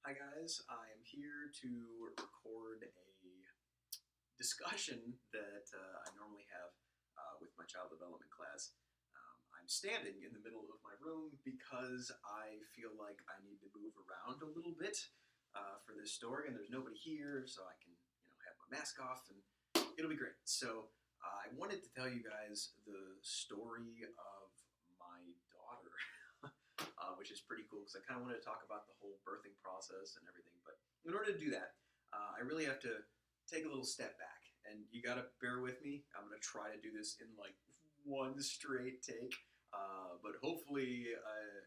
Hi guys, I am here to record a discussion that I normally have with my child development class. I'm standing in the middle of my room because I feel like I need to move around a little bit for this story, and there's nobody here, so I can have my mask off, and it'll be great. So I wanted to tell you guys the story of my daughter. Which is pretty cool because I kind of wanted to talk about the whole birthing process and everything. But in order to do that, I really have to take a little step back, and you got to bear with me. I'm going to try to do this in like one straight take. But hopefully,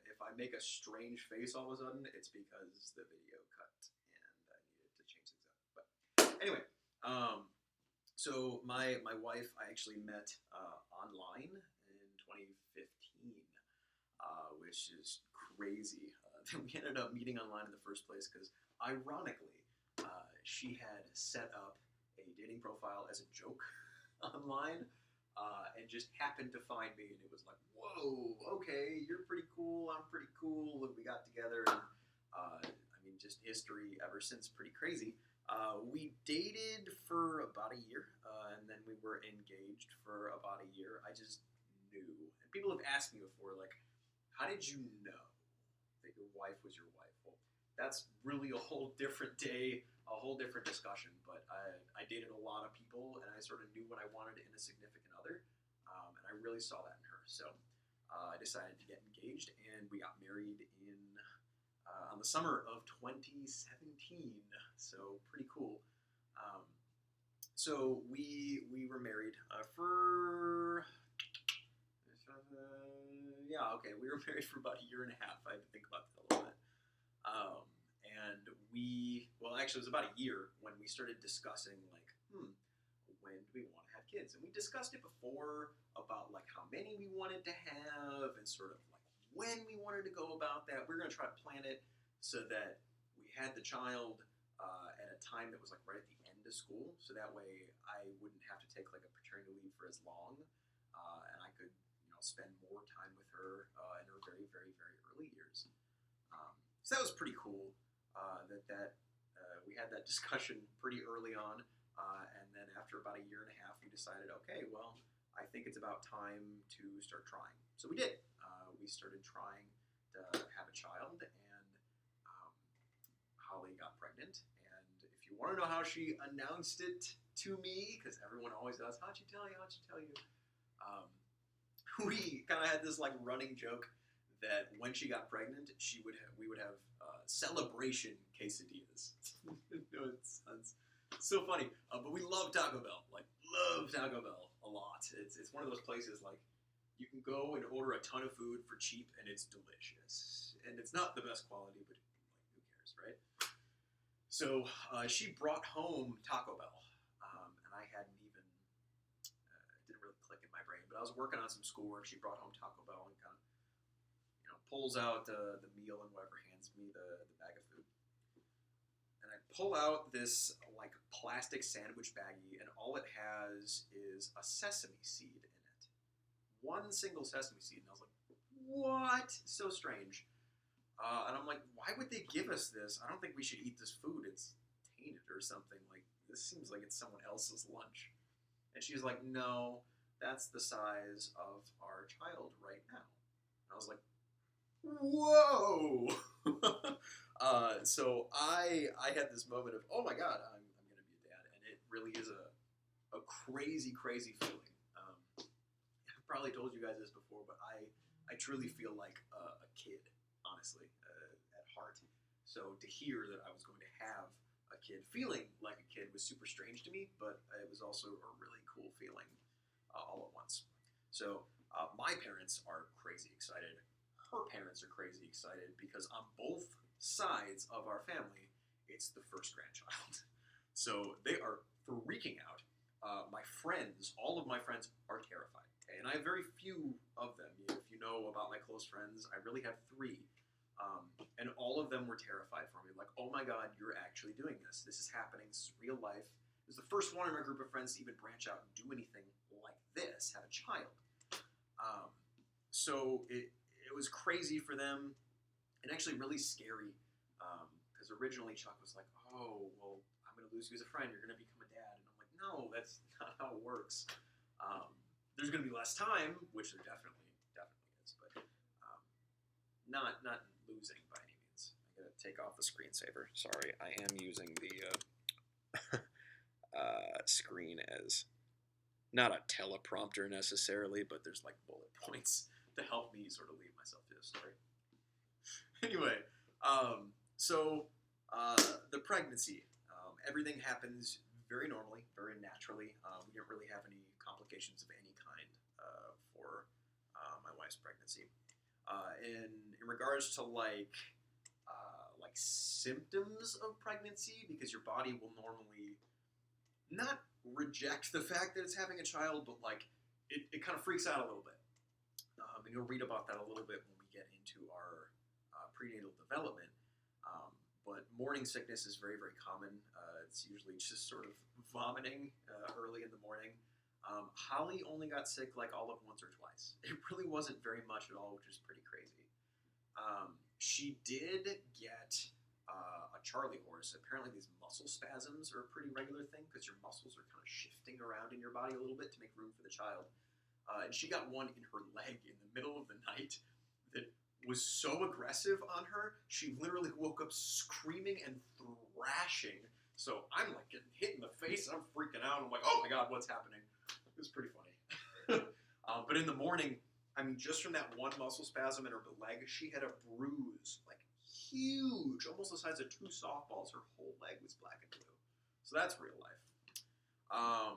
if I make a strange face all of a sudden, it's because the video cut and I needed to change things up. But anyway, so my wife I actually met online in 2015, which is crazy. We ended up meeting online in the first place because, ironically, she had set up a dating profile as a joke online and just happened to find me, and it was like, whoa, okay, you're pretty cool, I'm pretty cool, and we got together, and I mean, just history ever since, pretty crazy. We dated for about a year, and then we were engaged for about a year. I just knew. And people have asked me before, like, how did you know that your wife was your wife? Well, that's really a whole different day, a whole different discussion. But I dated a lot of people, and I sort of knew what I wanted in a significant other, and I really saw that in her. So I decided to get engaged, and we got married in on the summer of 2017. So pretty cool. Um, so we were married for yeah, okay. We were married for about a year and a half. I had to think about that a little bit. Um, and well, actually, it was about a year when we started discussing, like, when do we want to have kids? And we discussed it before about, like, how many we wanted to have and sort of, like, when we wanted to go about that. We were going to try to plan it so that we had the child at a time that was, like, right at the end of school. So that way I wouldn't have to take, like, a paternity leave for as long. And I could spend more time with her in her very, very, very early years. So that was pretty cool. We had that discussion pretty early on, and then after about a year and a half, we decided, okay, well, I think it's about time to start trying. So we did. We started trying to have a child, and Holly got pregnant. And if you want to know how she announced it to me, because everyone always does, how'd she tell you? How'd she tell you? We kind of had this like running joke that when she got pregnant, we would have celebration quesadillas. It's so funny, but we love Taco Bell. Like love Taco Bell a lot. It's one of those places like you can go and order a ton of food for cheap and it's delicious. And it's not the best quality, but like who cares, right? So she brought home Taco Bell, and I hadn't even didn't really click in my brain. But I was working on some schoolwork. She brought home Taco Bell and kind of, pulls out the meal and whatever, hands me the bag of food. And I pull out this like plastic sandwich baggie, and all it has is a sesame seed in it. One single sesame seed. And I was like, what? So strange. And I'm like, why would they give us this? I don't think we should eat this food. It's tainted or something. Like, this seems like it's someone else's lunch. And she's like, no, that's the size of our child right now. And I was like, whoa! So I had this moment of, oh my god, I'm going to be a dad. And it really is a crazy, crazy feeling. I've probably told you guys this before, but I truly feel like a kid, honestly, at heart. So to hear that I was going to have a kid feeling like a kid was super strange to me, but it was also a really cool feeling all at once. So my parents are crazy excited. Her parents are crazy excited because on both sides of our family, it's the first grandchild. So they are freaking out. My friends, all of my friends are terrified. Okay? And I have very few of them. If you know about my close friends, I really have three. And all of them were terrified for me. Like, oh my god, you're actually doing this. This is happening. This is real life. This is the first one in my group of friends to even branch out and do anything like this, have a child. So it was crazy for them and actually really scary Because originally Chuck was like, oh, well, I'm going to lose you as a friend. You're going to become a dad. And I'm like, no, that's not how it works. There's going to be less time, which there definitely is, but not losing by any means. I'm going to take off the screensaver. Sorry, I am using the screen as not a teleprompter necessarily, but there's like bullet points to help me sort of lead myself through the story. Anyway, so the pregnancy, everything happens very normally, very naturally. We didn't really have any complications of any kind for my wife's pregnancy. In regards to like symptoms of pregnancy, because your body will normally not reject the fact that it's having a child, but like it kind of freaks out a little bit. And you'll read about that a little bit when we get into our prenatal development. But morning sickness is very, very common. It's usually just sort of vomiting early in the morning. Holly only got sick like all of once or twice. It really wasn't very much at all, which is pretty crazy. She did get a Charlie horse. Apparently these muscle spasms are a pretty regular thing because your muscles are kind of shifting around in your body a little bit to make room for the child. And she got one in her leg in the middle of the night that was so aggressive on her, she literally woke up screaming and thrashing. So I'm like getting hit in the face, and I'm freaking out. I'm like, oh my god, what's happening? It was pretty funny. But in the morning, I mean, just from that one muscle spasm in her leg, she had a bruise, like huge, almost the size of 2 softballs. Her whole leg was black and blue. So that's real life.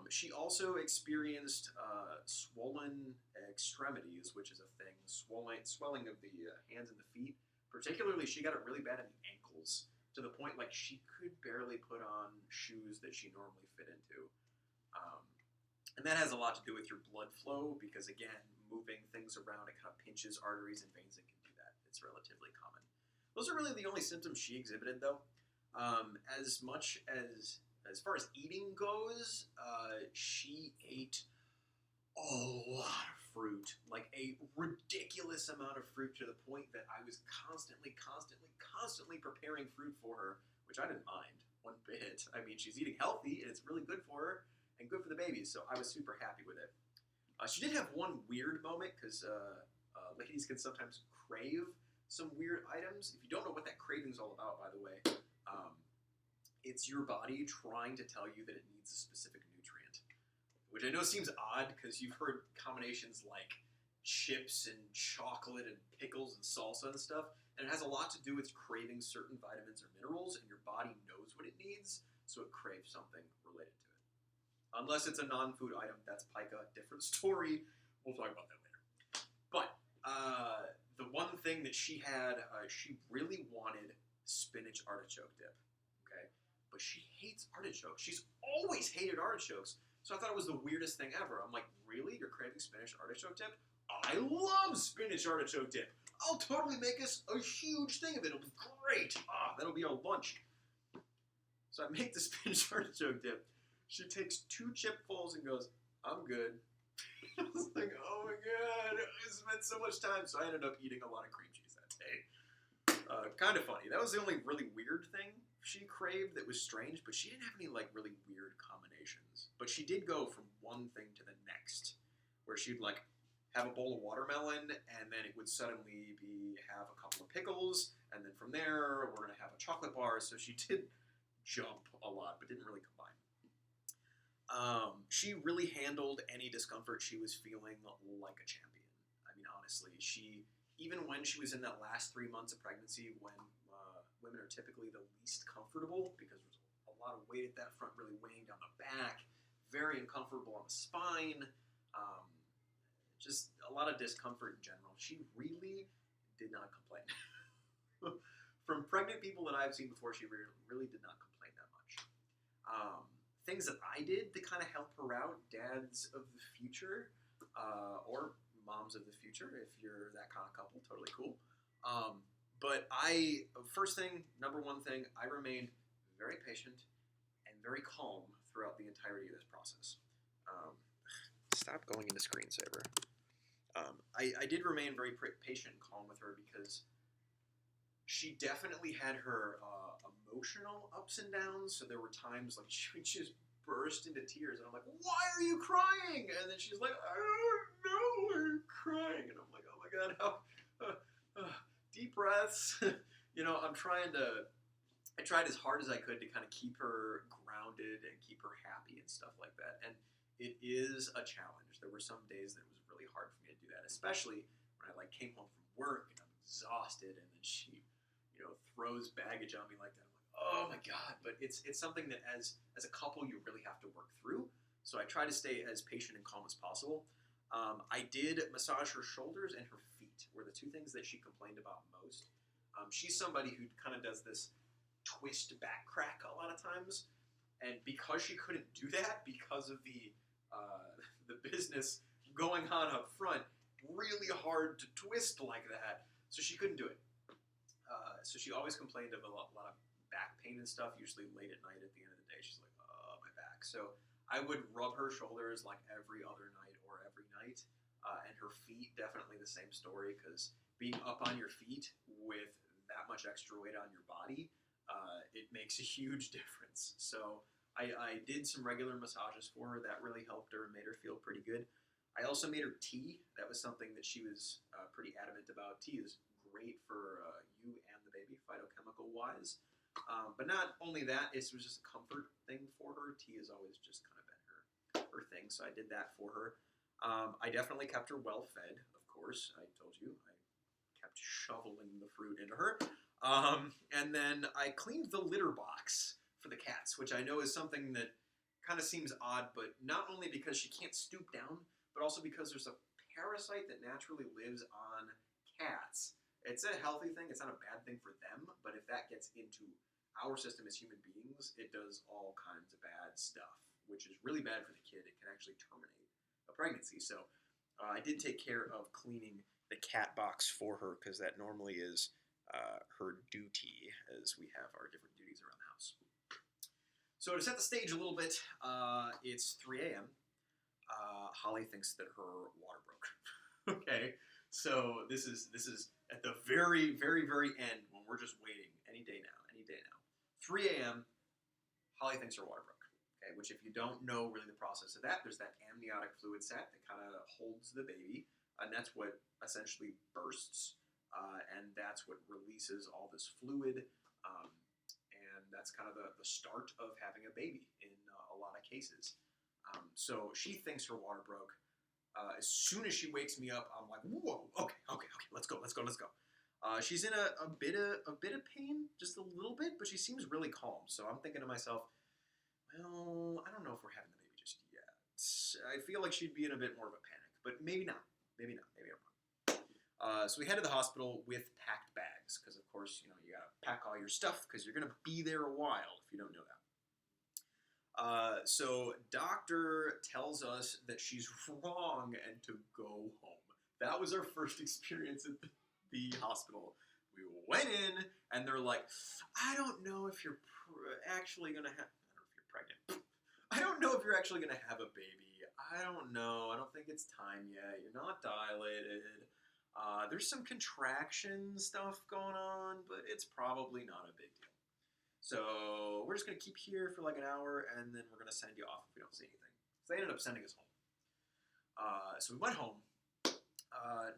She also experienced swollen extremities, which is a thing, swelling of the hands and the feet. Particularly, she got it really bad in the ankles, to the point like she could barely put on shoes that she normally fit into. And that has a lot to do with your blood flow, because again, moving things around, it kind of pinches arteries and veins and can do that. It's relatively common. Those are really the only symptoms she exhibited, though. As far as eating goes, she ate a lot of fruit, like a ridiculous amount of fruit, to the point that I was constantly preparing fruit for her, which I didn't mind one bit. I mean, she's eating healthy, and it's really good for her, and good for the babies, so I was super happy with it. She did have one weird moment, because ladies can sometimes crave some weird items. If you don't know what that craving is all about, by the way, it's your body trying to tell you that it needs a specific nutrient. Which I know seems odd, because you've heard combinations like chips and chocolate and pickles and salsa and stuff, and it has a lot to do with craving certain vitamins or minerals, and your body knows what it needs, so it craves something related to it. Unless it's a non-food item, that's pica, different story. We'll talk about that later. But the one thing that she had, she really wanted spinach artichoke dip. Okay, but she hates artichokes. She's always hated artichokes. So I thought it was the weirdest thing ever. I'm like, really? You're craving spinach artichoke dip? I love spinach artichoke dip. I'll totally make us a huge thing of it. It'll be great. That'll be our lunch. So I make the spinach artichoke dip. She takes 2 chipfuls and goes, I'm good. I was like, oh my god. I spent so much time. So I ended up eating a lot of cream cheese that day. Kind of funny. That was the only really weird thing she craved that was strange, but she didn't have any like really weird combinations. But she did go from one thing to the next, where she'd like have a bowl of watermelon, and then it would suddenly have a couple of pickles, and then from there we're gonna have a chocolate bar. So she did jump a lot, but didn't really combine. She really handled any discomfort she was feeling like a champion. I mean, honestly, even when she was in that last 3 months of pregnancy, when women are typically the least comfortable, because there's a lot of weight at that front really weighing down the back, very uncomfortable on the spine, just a lot of discomfort in general. She really did not complain. From pregnant people that I've seen before, she really did not complain that much. Things that I did to kind of help her out, dads of the future, or moms of the future, if you're that kind of couple, totally cool. But number one thing, I remained very patient and very calm throughout the entirety of this process. Stop going into screensaver. I did remain very patient and calm with her, because she definitely had her emotional ups and downs. So there were times like she would just burst into tears, and I'm like, "Why are you crying?" And then she's like, "I don't know why you're crying," and I'm like, "Oh my god, how deep breaths." I'm trying to. I tried as hard as I could to kind of keep her grounded and keep her happy and stuff like that. And it is a challenge. There were some days that it was really hard for me to do that, especially when I like came home from work and I'm exhausted, and then she, throws baggage on me like that. I'm like, oh my god! But it's something that as a couple you really have to work through. So I try to stay as patient and calm as possible. I did massage her shoulders and her feet were the two things that she complained about most. She's somebody who kind of does this twist back crack a lot of times, and because she couldn't do that because of the business going on up front, really hard to twist like that, so she couldn't do it. So she always complained of a lot of back pain and stuff, usually late at night. At the end of the day, she's like, "Oh, my back." So I would rub her shoulders like every other night or every night, and her feet, definitely the same story, because being up on your feet with that much extra weight on your body, it makes a huge difference. So I did some regular massages for her. That really helped her and made her feel pretty good. I also made her tea. That was something that she was pretty adamant about. Tea is great for you and the baby, phytochemical-wise. But not only that, it was just a comfort thing for her. Tea has always just kind of been her thing, so I did that for her. I definitely kept her well fed, of course. I told you, I kept shoveling the fruit into her. And then I cleaned the litter box for the cats, which I know is something that kind of seems odd, but not only because she can't stoop down, but also because there's a parasite that naturally lives on cats. It's a healthy thing. It's not a bad thing for them, but if that gets into our system as human beings, it does all kinds of bad stuff, which is really bad for the kid. It can actually terminate a pregnancy. So I did take care of cleaning the cat box for her, because that normally is her duty, as we have our different duties around the house. So to set the stage a little bit, it's 3 a.m. Holly thinks that her water broke. Okay, so this is at the very, very, very end when we're just waiting. Any day now. 3 a.m. Holly thinks her water broke. Okay, which if you don't know really the process of that, there's that amniotic fluid sac that kind of holds the baby, and that's what essentially bursts. And that's what releases all this fluid, and that's kind of the start of having a baby in a lot of cases. So she thinks her water broke. As soon as she wakes me up, I'm like, "Whoa, okay, let's go." She's in a bit of pain, just a little bit, but she seems really calm. So I'm thinking to myself, well, I don't know if we're having the baby just yet. I feel like she'd be in a bit more of a panic, but maybe not. Maybe I'm wrong. So we head to the hospital with packed bags, because of course, you gotta pack all your stuff, because you're gonna be there a while if you don't know that. So doctor tells us that she's wrong and to go home. That was our first experience at the hospital. We went in, and they're like, "I don't know if you're actually gonna have. I don't know if you're pregnant. I don't know if you're actually gonna have a baby. I don't know. I don't think it's time yet. You're not dilated. There's some contraction stuff going on, but it's probably not a big deal. So we're just going to keep here for like an hour, and then we're going to send you off if we don't see anything." So they ended up sending us home. So we went home.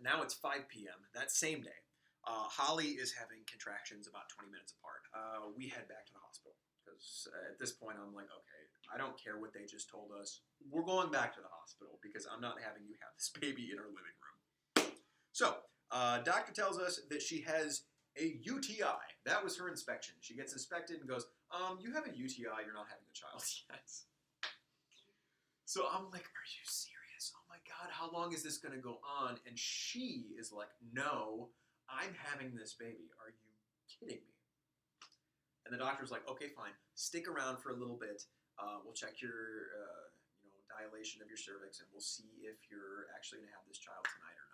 Now it's 5 p.m. that same day. Holly is having contractions about 20 minutes apart. We head back to the hospital, because at this point I'm like, okay, I don't care what they just told us. We're going back to the hospital, because I'm not having you have this baby in our living room. So, doctor tells us that she has a UTI. That was her inspection. She gets inspected and goes, you have a UTI, you're not having a child yet. So I'm like, are you serious? Oh my god, how long is this going to go on? And she is like, no, I'm having this baby. Are you kidding me? And the doctor's like, okay, fine. Stick around for a little bit. We'll check your dilation of your cervix, and we'll see if you're actually going to have this child tonight or not.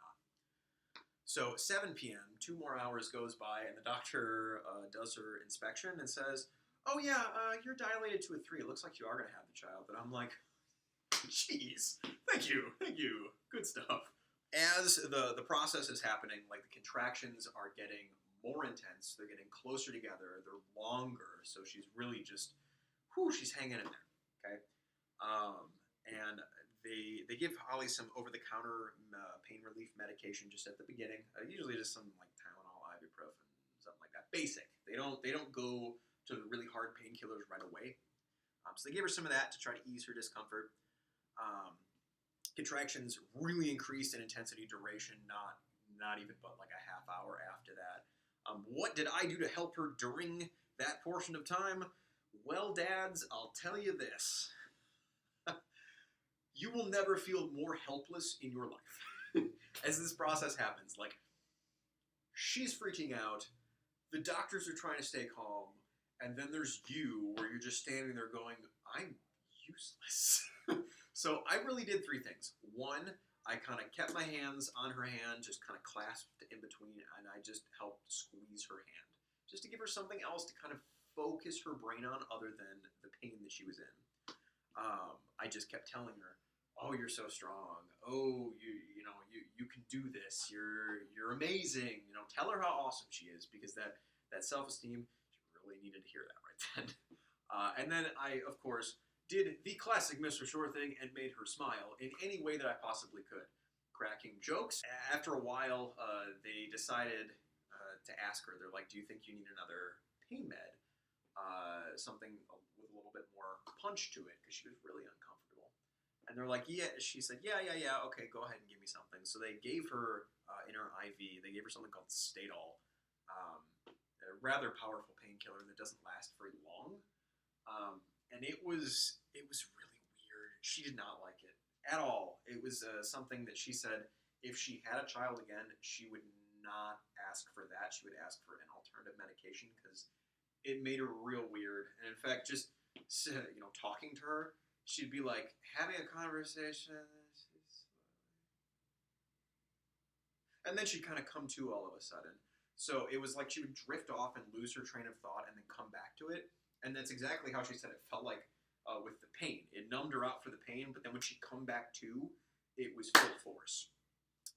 So 7 p.m., 2 more hours goes by, and the doctor does her inspection and says, oh yeah, you're dilated to a 3. It looks like you are going to have the child. And I'm like, jeez, thank you, good stuff. As the process is happening, like the contractions are getting more intense. They're getting closer together. They're longer. So she's really just, she's hanging in there. Okay. And they give Holly some over-the-counter pain relief medication just at the beginning. Usually just some like Tylenol, ibuprofen, something like that. Basic. They don't go to the really hard painkillers right away. So they gave her some of that to try to ease her discomfort. Contractions really increased in intensity, duration, not even but like a half hour after that. What did I do to help her during that portion of time? Well, dads, I'll tell you this. You will never feel more helpless in your life as this process happens. Like, she's freaking out. The doctors are trying to stay calm. And then there's you, where you're just standing there going, I'm useless. So I really did three things. One, I kind of kept my hands on her hand, just kind of clasped in between, and I just helped squeeze her hand, just to give her something else to kind of focus her brain on other than the pain that she was in. I just kept telling her, oh, you're so strong. Oh, you can do this. You're amazing. Tell her how awesome she is, because that self-esteem, she really needed to hear that right then. And then I, of course, did the classic Mr. Sure thing and made her smile in any way that I possibly could. Cracking jokes. After a while, they decided to ask her, they're like, do you think you need another pain med? Something with a little bit more punch to it, because she was really uncomfortable. And they're like, yeah. She said, yeah, okay, go ahead and give me something. So they gave her, in her IV, they gave her something called Stadol, a rather powerful painkiller that doesn't last very long. And it was really weird. She did not like it at all. It was something that she said if she had a child again, she would not ask for that. She would ask for an alternative medication, because it made her real weird. And in fact, just talking to her, she'd be like having a conversation, and then she'd kind of come to all of a sudden. So it was like she would drift off and lose her train of thought and then come back to it. And that's exactly how she said it felt like with the pain. It numbed her out for the pain, but then when she'd come back to, it was full force.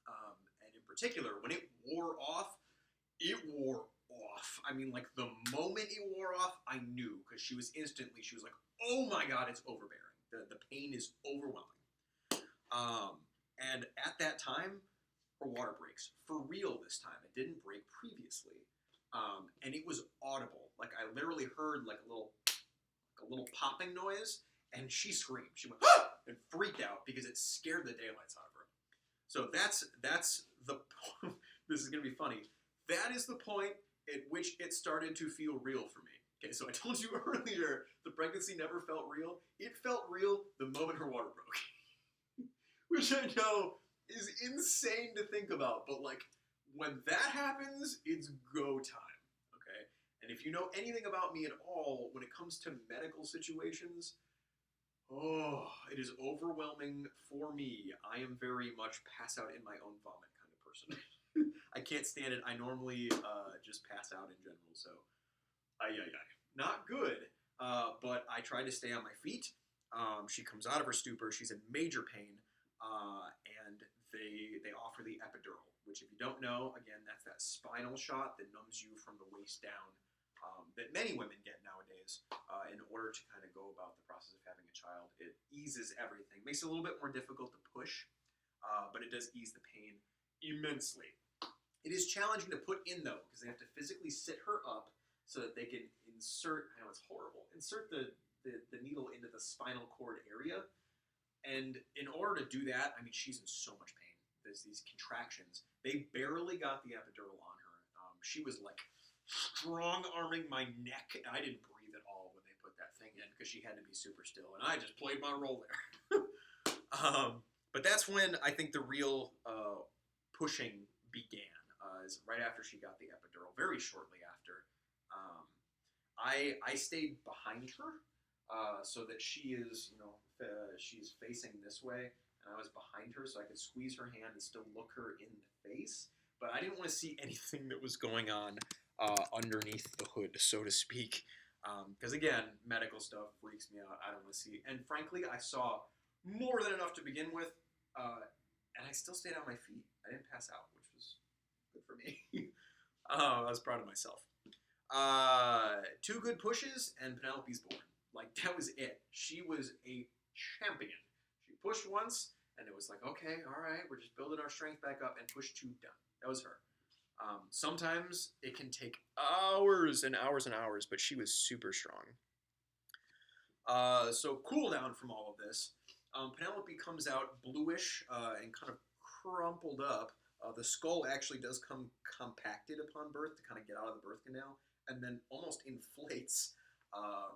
And in particular, when it wore off, it wore off. I mean, like, the moment it wore off, I knew, because she was like, oh my God, it's overbearing. The pain is overwhelming. And at that time, her water breaks. For real this time. It didn't break previously. And it was audible. Like, I literally heard like a little popping noise, and she screamed. She went, ah! And freaked out because it scared the daylights out of her. So that's the this is going to be funny. That is the point at which it started to feel real for me. Okay, so I told you earlier, the pregnancy never felt real. It felt real the moment her water broke. Which I know is insane to think about, but like, when that happens, it's go time, okay? And if you know anything about me at all, when it comes to medical situations, it is overwhelming for me. I am very much pass out in my own vomit kind of person. I can't stand it. I normally just pass out in general, so not good. But I try to stay on my feet. She comes out of her stupor. She's in major pain, and they offer the epidural, which, if you don't know, again, that's that spinal shot that numbs you from the waist down, that many women get nowadays in order to kind of go about the process of having a child. It eases everything. Makes it a little bit more difficult to push, but it does ease the pain immensely. It is challenging to put in, though, because they have to physically sit her up so that they can insert, I know it's horrible, insert the needle into the spinal cord area. And in order to do that, I mean, she's in so much pain. There's these contractions. They barely got the epidural on her. She was like strong-arming my neck. I didn't breathe at all when they put that thing in, because she had to be super still, and I just played my role there. But that's when I think the real pushing began, is right after she got the epidural, very shortly after. I stayed behind her, so that she is, she's facing this way, and I was behind her so I could squeeze her hand and still look her in the face. But I didn't want to see anything that was going on underneath the hood, so to speak. Because again, medical stuff freaks me out. I don't want to see. And frankly, I saw more than enough to begin with, and I still stayed on my feet. I didn't pass out, which was good for me. I was proud of myself. 2 good pushes, and Penelope's born. Like, that was it. She was a champion. She pushed once, and it was like, okay, all right, we're just building our strength back up, and push 2 done. That was her. Sometimes it can take hours and hours and hours, but she was super strong. So cool down from all of this. Penelope comes out bluish and kind of crumpled up. The skull actually does come compacted upon birth to kind of get out of the birth canal, and then almost inflates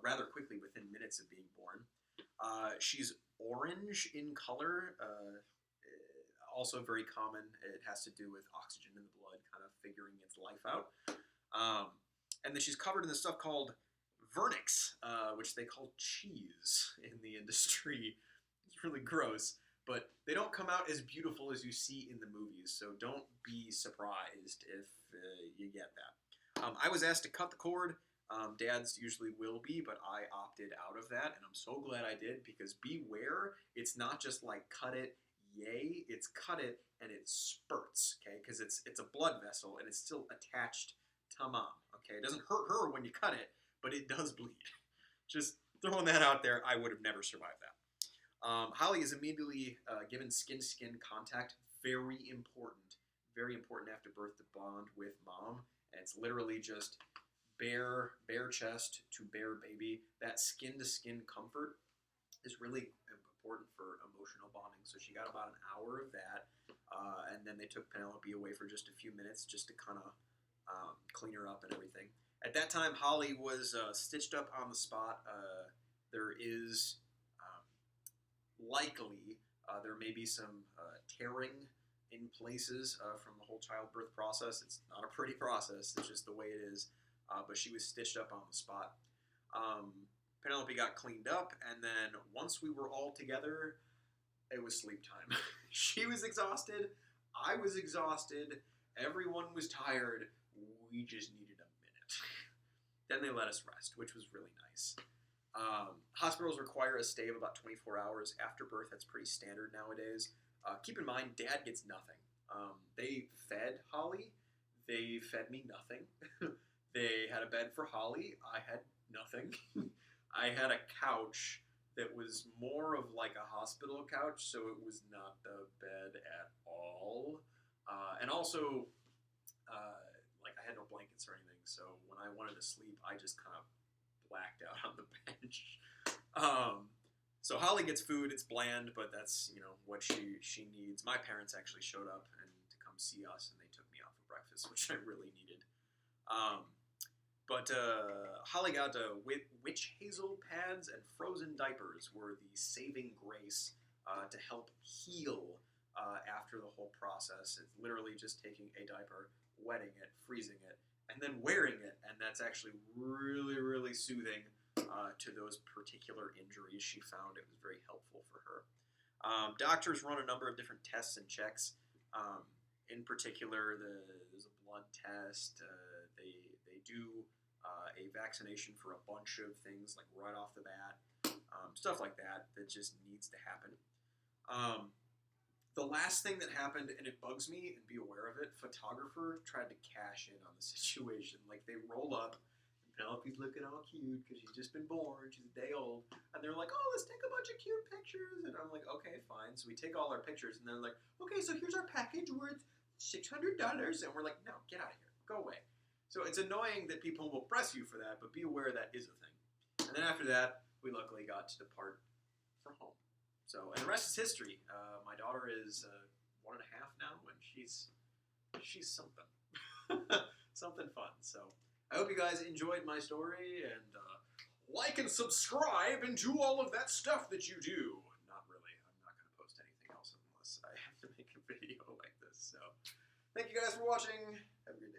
rather quickly within minutes of being born. She's orange in color, also very common. It has to do with oxygen in the blood kind of figuring its life out. And then she's covered in this stuff called vernix, which they call cheese in the industry. It's really gross, but they don't come out as beautiful as you see in the movies, so don't be surprised if you get that. I was asked to cut the cord. Dads usually will be, but I opted out of that, and I'm so glad I did, because beware, it's not just like cut it, yay, it's cut it and it spurts, okay, because it's a blood vessel and it's still attached to mom, okay? It doesn't hurt her when you cut it, but it does bleed. Just throwing that out there, I would have never survived that. Holly is immediately given skin-to-skin contact, very important after birth to bond with mom, and it's literally just bare chest to bare baby. That skin-to-skin comfort is really important for emotional bonding, so she got about an hour of that, and then they took Penelope away for just a few minutes just to kind of clean her up and everything. At that time, Holly was stitched up on the spot. There is likely, there may be some tearing in places from the whole childbirth process. It's not a pretty process, it's just the way it is, but she was stitched up on the spot. Penelope got cleaned up, and then once we were all together, it was sleep time. She was exhausted, I was exhausted, everyone was tired, we just needed a minute. Then they let us rest, which was really nice. Hospitals require a stay of about 24 hours after birth. That's pretty standard nowadays. Keep in mind, Dad gets nothing. They fed Holly. They fed me nothing. They had a bed for Holly. I had nothing. I had a couch that was more of like a hospital couch, so it was not the bed at all. And also, like, I had no blankets or anything, so when I wanted to sleep, I just kind of blacked out on the bench. So Holly gets food. It's bland, but that's, you know, what she needs. My parents actually showed up and to come see us, and they took me out for breakfast, which I really needed. But Holly got witch hazel pads and frozen diapers were the saving grace to help heal after the whole process. It's literally just taking a diaper, wetting it, freezing it, and then wearing it, and that's actually really, really soothing to those particular injuries. She found it was very helpful for her. Doctors run a number of different tests and checks. In particular, there's a blood test. They do a vaccination for a bunch of things, like right off the bat, stuff like that just needs to happen. The last thing that happened, and it bugs me, and be aware of it, photographer tried to cash in on the situation. Like, they roll up, and Penelope's looking all cute because she's just been born, she's a day old, and they're like, oh, let's take a bunch of cute pictures, and I'm like, okay, fine. So we take all our pictures, and they're like, okay, so here's our package worth $600, and we're like, no, get out of here, go away. So it's annoying that people will press you for that, but be aware that is a thing. And then after that, we luckily got to depart for home. So, and the rest is history. My daughter is 1.5 now, and she's something. Something fun. So, I hope you guys enjoyed my story, and like and subscribe and do all of that stuff that you do. Not really. I'm not going to post anything else unless I have to make a video like this. So, thank you guys for watching. Have a good day.